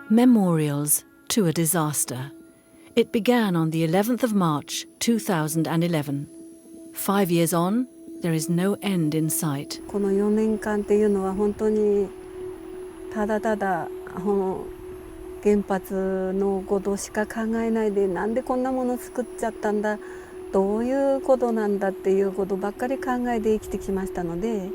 Memorials to a disaster. It began on the 11th of March 2011. 5 years on, there is no end in sight. この4年間っていうのは本当にただただ原発のことしか考えないで、なんでこんなもの作っちゃったんだ、どういうことなんだっていうことばっかり考えて生きてきましたので。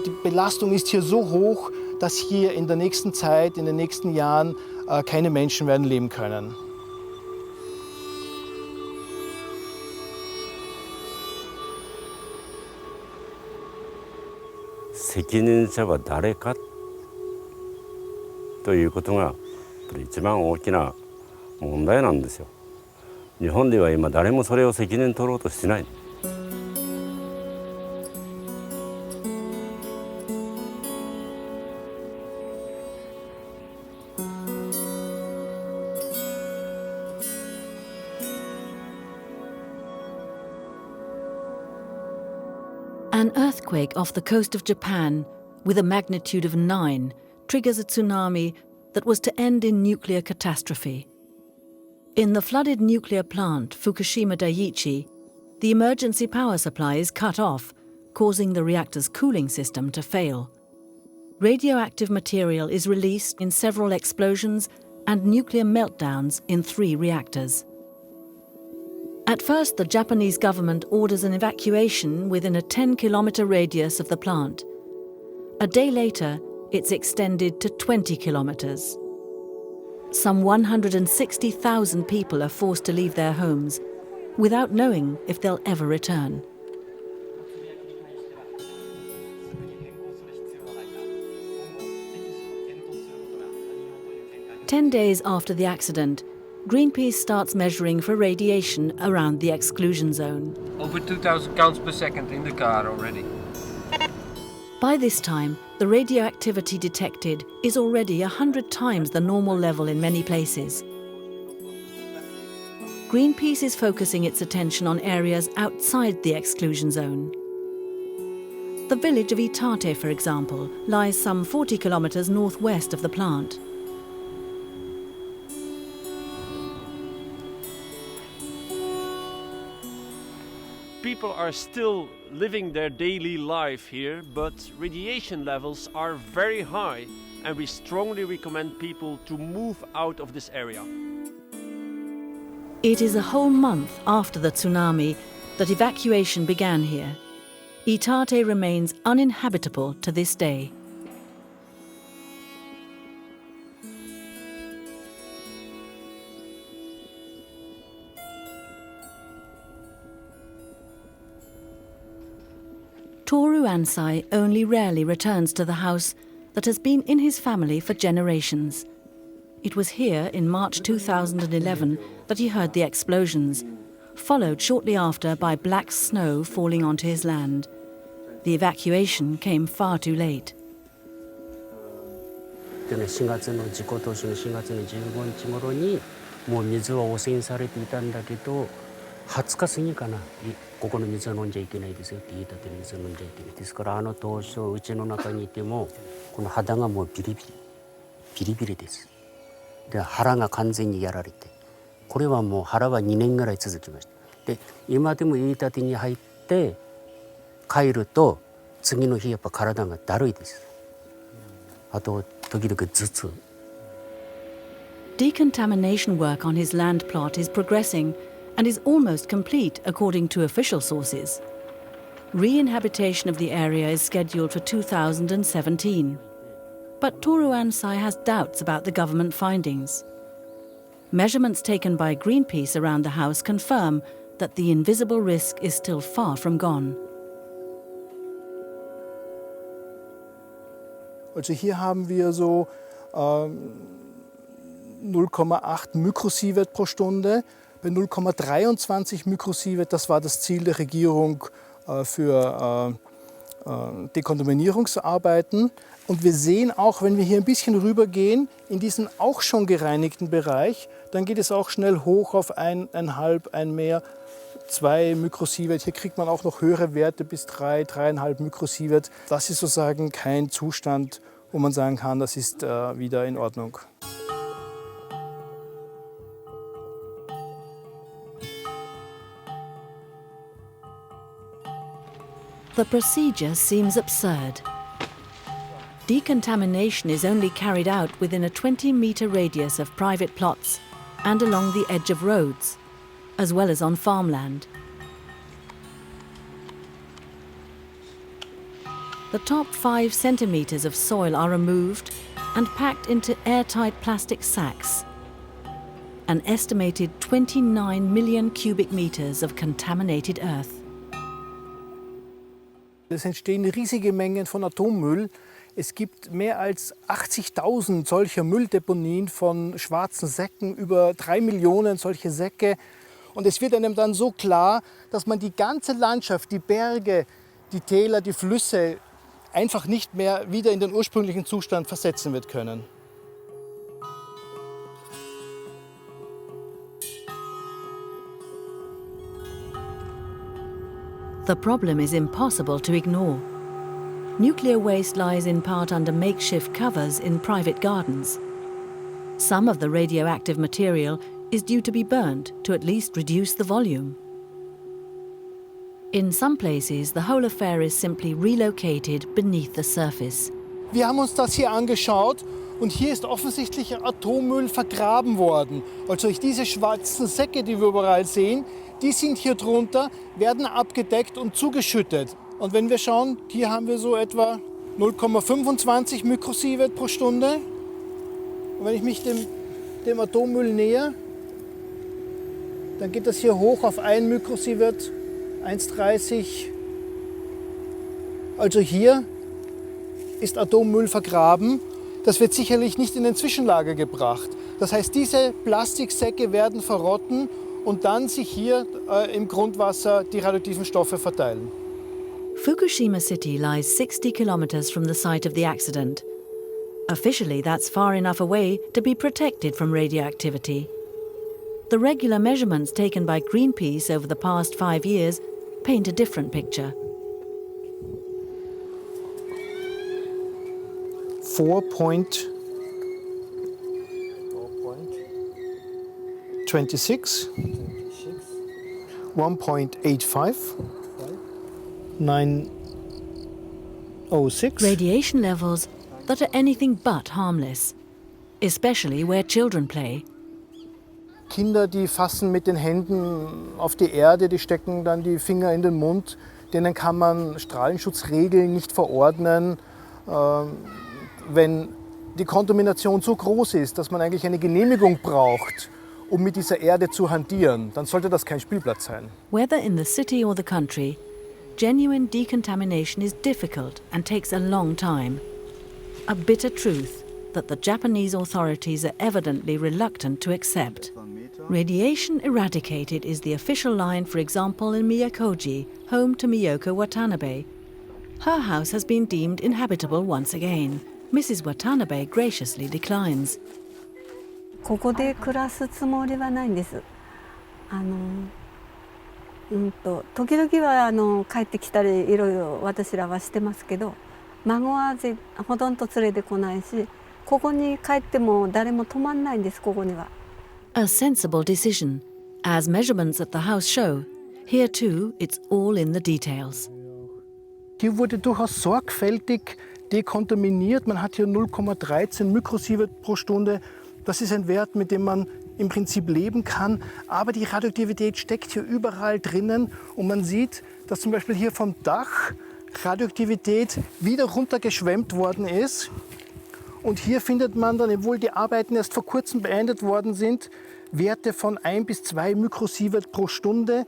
Die Belastung ist hier so hoch, dass hier in der nächsten Zeit, in den nächsten Jahren keine Menschen werden leben können.責任者は誰かということが一番大きな問題なんですよ。日本では今誰もそれを責任取ろうとしない。An earthquake off the coast of Japan with a magnitude of 9 triggers a tsunami that was to end in nuclear catastrophe. In the flooded nuclear plant Fukushima Daiichi, the emergency power supply is cut off, causing the reactor's cooling system to fail. Radioactive material is released in several explosions and nuclear meltdowns in 3 reactors. At first, the Japanese government orders an evacuation within a 10-kilometer radius of the plant. A day later, it's extended to 20 kilometers. Some 160,000 people are forced to leave their homes without knowing if they'll ever return. Ten days after the accident, Greenpeace starts measuring for radiation around the exclusion zone. Over 2,000 counts per second in the car already. By this time, the radioactivity detected is already 100 times the normal level in many places. Greenpeace is focusing its attention on areas outside the exclusion zone. The village of Hitachi, for example, lies some 40 kilometers northwest of the plant. People are still living their daily life here, but radiation levels are very high, and we strongly recommend people to move out of this area. It is a whole month after the tsunami that evacuation began here. Iitate remains uninhabitable to this day. Toru Ansai only rarely returns to the house that has been in his family for generations. It was here in March 2011 that he heard the explosions, followed shortly after by black snow falling onto his land. The evacuation came far too late. 4月の事故当初の4月の15日頃にもう水は汚染されていたんだけど、20日過ぎかな、ここの水は飲んじゃいけないですよって言いたての水は飲んじゃいけないですから、当初うちの中にいてもこの肌がもうビリビリです。で腹が完全にやられて、これはもう腹は2年ぐらい続きました。で今でも言いたてに入って帰ると次の日やっぱ体がだるいです。あと時々頭痛。 Decontamination work on his land plot is progressing and is almost complete according to official sources. Re-inhabitation of the area is scheduled for 2017. But Toru Ansai has doubts about the government findings. Measurements taken by Greenpeace around the house confirm that the invisible risk is still far from gone. Also hier haben wir so 0,8 Mikrosievert pro Stunde. Bei 0,23 Mikrosievert, das war das Ziel der Regierung für Dekontaminierungsarbeiten. Und wir sehen auch, wenn wir hier ein bisschen rübergehen, in diesen auch schon gereinigten Bereich, dann geht es auch schnell hoch auf 1,5, 1 mehr, 2 Mikrosievert. Hier kriegt man auch noch höhere Werte bis 3, 3,5 Mikrosievert. Das ist sozusagen kein Zustand, wo man sagen kann, das ist wieder in Ordnung. The procedure seems absurd. Decontamination is only carried out within a 20-metre radius of private plots and along the edge of roads, as well as on farmland. The top 5 centimetres of soil are removed and packed into airtight plastic sacks. An estimated 29 million cubic metres of contaminated earth. Es entstehen riesige Mengen von Atommüll. Es gibt mehr als 80.000 solcher Mülldeponien von schwarzen Säcken, über 3 Millionen solche Säcke. Und es wird einem dann so klar, dass man die ganze Landschaft, die Berge, die Täler, die Flüsse einfach nicht mehr wieder in den ursprünglichen Zustand versetzen wird können. The problem is impossible to ignore. Nuclear waste lies in part under makeshift covers in private gardens. Some of the radioactive material is due to be burnt to at least reduce the volume. In some places, the whole affair is simply relocated beneath the surface. Wir haben uns das hier angeschaut und hier ist offensichtlich Atommüll vergraben worden. Also diese schwarzen Säcke, die wir überall sehen, die sind hier drunter, werden abgedeckt und zugeschüttet. Und wenn wir schauen, hier haben wir so etwa 0,25 Mikrosievert pro Stunde. Und wenn ich mich dem Atommüll nähe, dann geht das hier hoch auf 1 Mikrosievert, 1,30. Also hier ist Atommüll vergraben. Das wird sicherlich nicht in den Zwischenlager gebracht. Das heißt, diese Plastiksäcke werden verrotten und dann sich hier im Grundwasser die radioaktiven Stoffe verteilen. Fukushima City lies 60 kilometers from the site of the accident. Officially, that's far enough away to be protected from radioactivity. The regular measurements taken by Greenpeace over the past 5 years paint a different picture. 4.26, 1.85, 906. Radiation levels that are anything but harmless, especially where children play. Kinder, die fassen mit den Händen auf die Erde, die stecken dann die Finger in den Mund. Denen kann man Strahlenschutzregeln nicht verordnen. Wenn die Kontamination so groß ist, dass man eigentlich eine Genehmigung braucht, um mit dieser Erde zu hantieren, dann sollte das kein Spielplatz sein. Whether in the city or the country, genuine decontamination is difficult and takes a long time. A bitter truth that the Japanese authorities are evidently reluctant to accept. Radiation eradicated is the official line, for example, in Miyakoji, home to Miyoko Watanabe. Her house has been deemed inhabitable once again. Mrs. Watanabe graciously declines. ここで暮らすつもりはないんです。時々は帰ってきたりいろいろ私らはしてますけど、孫はほとんど連れてこないし、ここに帰っても誰も泊まんないんです、ここには。A sensible decision, as measurements at the house show. Here too, it's all in the details. Hier wurde durchaus sorgfältig dekontaminiert. Man hat hier 0,13 Mikrosievert pro Stunde. Das ist ein Wert, mit dem man im Prinzip leben kann. Aber die Radioaktivität steckt hier überall drinnen. Und man sieht, dass zum Beispiel hier vom Dach Radioaktivität wieder runtergeschwemmt worden ist. Und hier findet man dann, obwohl die Arbeiten erst vor kurzem beendet worden sind, Werte von 1 bis 2 Mikrosievert pro Stunde.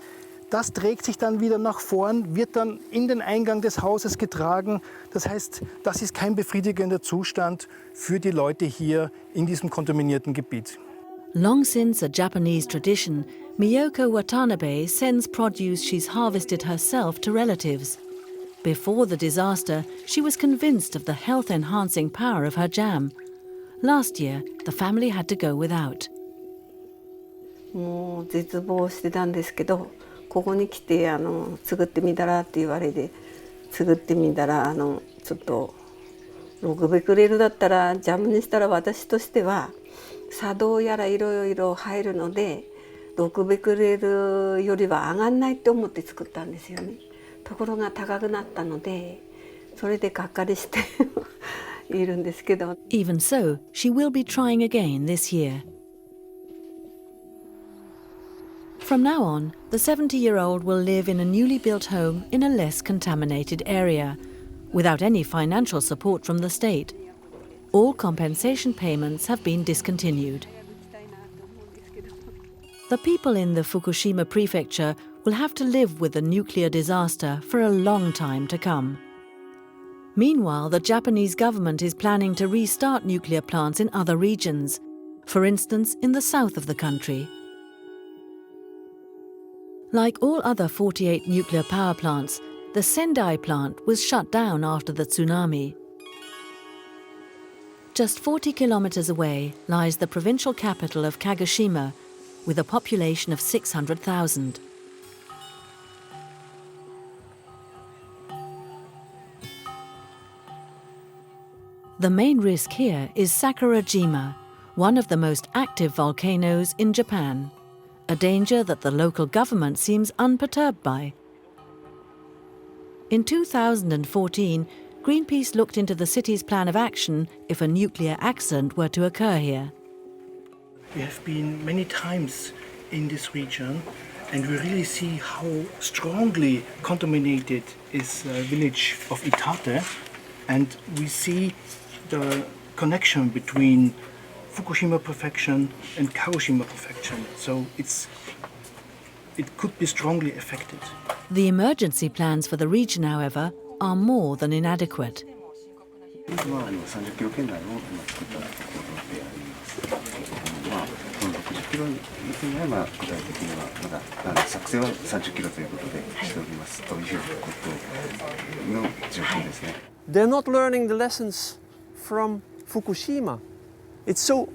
Das trägt sich dann wieder nach vorn, wird dann in den Eingang des Hauses getragen. Das heißt, das ist kein befriedigender Zustand für die Leute hier in diesem kontaminierten Gebiet. Long since a Japanese tradition, Miyoko Watanabe sends produce she's harvested herself to relatives. Before the disaster, she was convinced of the health-enhancing power of her jam. Last year, the family had to go without. もう絶望してたんですけど、ここに来て作ってみたらって言われて作ってみたらちょっと6ベクレルだったらジャムにしたら私としては作動やらいろいろ入るので6ベクレルよりは上がんないって思って作ったんですよね。ところが高くなったのでそれでがっかりしているんですけど。Even so, she will be trying again this year. From now on, the 70-year-old will live in a newly built home in a less contaminated area, without any financial support from the state. All compensation payments have been discontinued. The people in the Fukushima prefecture will have to live with the nuclear disaster for a long time to come. Meanwhile, the Japanese government is planning to restart nuclear plants in other regions, for instance in the south of the country. Like all other 48 nuclear power plants, the Sendai plant was shut down after the tsunami. Just 40 kilometers away lies the provincial capital of Kagoshima, with a population of 600,000. The main risk here is Sakurajima, one of the most active volcanoes in Japan, a danger that the local government seems unperturbed by. In 2014, Greenpeace looked into the city's plan of action if a nuclear accident were to occur here. We have been many times in this region and we really see how strongly contaminated is the village of Hitachi, and we see the connection between Fukushima Prefecture and Kagoshima Prefecture, so it could be strongly affected. The emergency plans for the region, however, are more than inadequate. They're not learning the lessons from Fukushima. It's so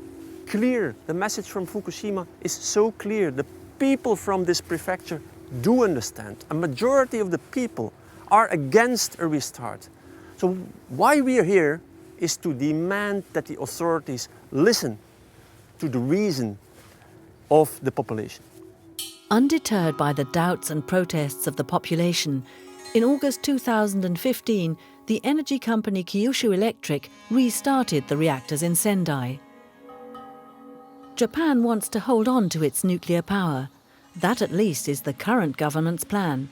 clear. The message from Fukushima is so clear. The people from this prefecture do understand. A majority of the people are against a restart. So why we are here is to demand that the authorities listen to the reason of the population. Undeterred by the doubts and protests of the population, in August 2015, the energy company Kyushu Electric restarted the reactors in Sendai. Japan wants to hold on to its nuclear power. That at least is the current government's plan.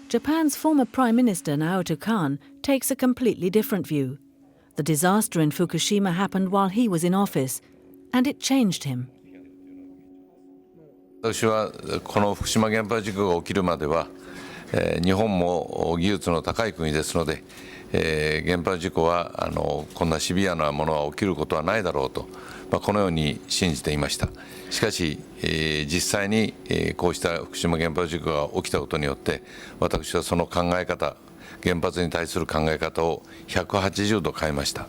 Japan's former Prime Minister Naoto Kan takes a completely different view. The disaster in Fukushima happened while he was in office, and it changed him. 私はこの福島原発事故が起きるまでは、日本も技術の高い国ですので、原発事故はこんなシビアなものは起きることはないだろうと、このように信じていました。しかし、実際にこうした福島原発事故が起きたことによって、私はその考え方、原発に対する考え方を180度変えました。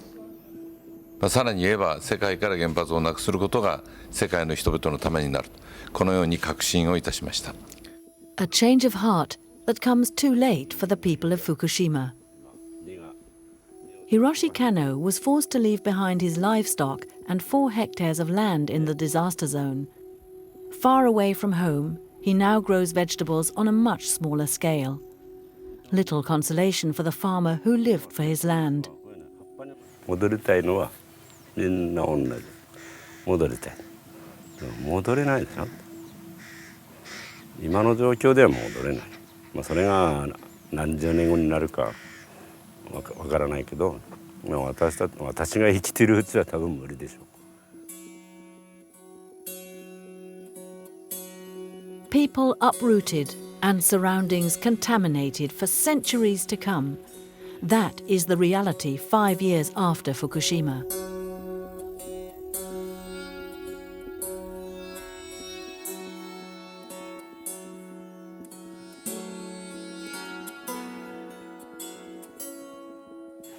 さらに言えば、世界から原発をなくすることが世界の人々のためになる。このように確信をいたしました。A change of heart that comes too late for the people of Fukushima. Hiroshi Kano was forced to leave behind his livestock and 4 hectares of land in the disaster zone. Far away from home, he now grows vegetables on a much smaller scale. Little consolation for the farmer who lived for his land. 戻りたいのはみんな同じ。戻りたい。戻れないな。今の状況では戻れない。それが何十年後になるかわからないけど、私が生きてるうちは多分無理でしょう。People uprooted and surroundings contaminated for centuries to come. That is the reality 5 years after Fukushima.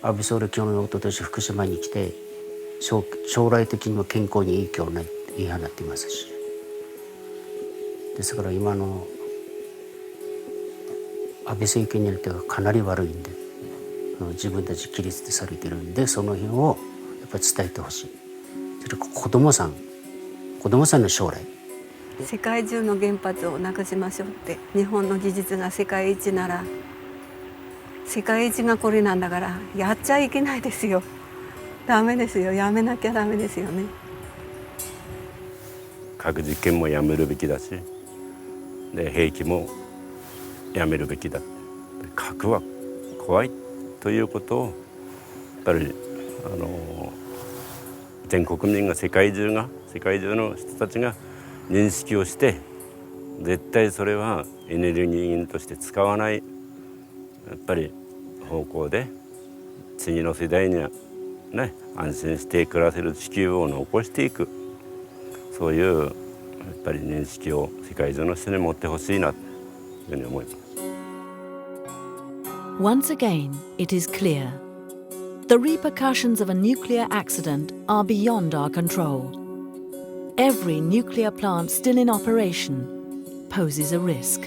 Abe総理去年おととし福島に来て将来的にも健康に影響ないって言い放っていますし、ですから今の安倍政権によってはかなり悪いんで、自分たち切り捨てされてるんで、その辺をやっぱり伝えてほしい。それから子供さんの将来、世界中の原発をなくしましょうって。日本の技術が世界一なら、世界一がこれなんだからやっちゃいけないですよ。ダメですよ。やめなきゃダメですよね。核実験もやめるべきだし、で兵器もやめるべきだ。核は怖いということをやっぱり全国民が世界中の人たちが認識をして、絶対それはエネルギー源として使わないやっぱり方向で、次の世代にはね安心して暮らせる地球を残していく、そういうやっぱり認識を世界中の人に持ってほしいなというふうに思います。Once again, it is clear. The repercussions of a nuclear accident are beyond our control. Every nuclear plant still in operation poses a risk.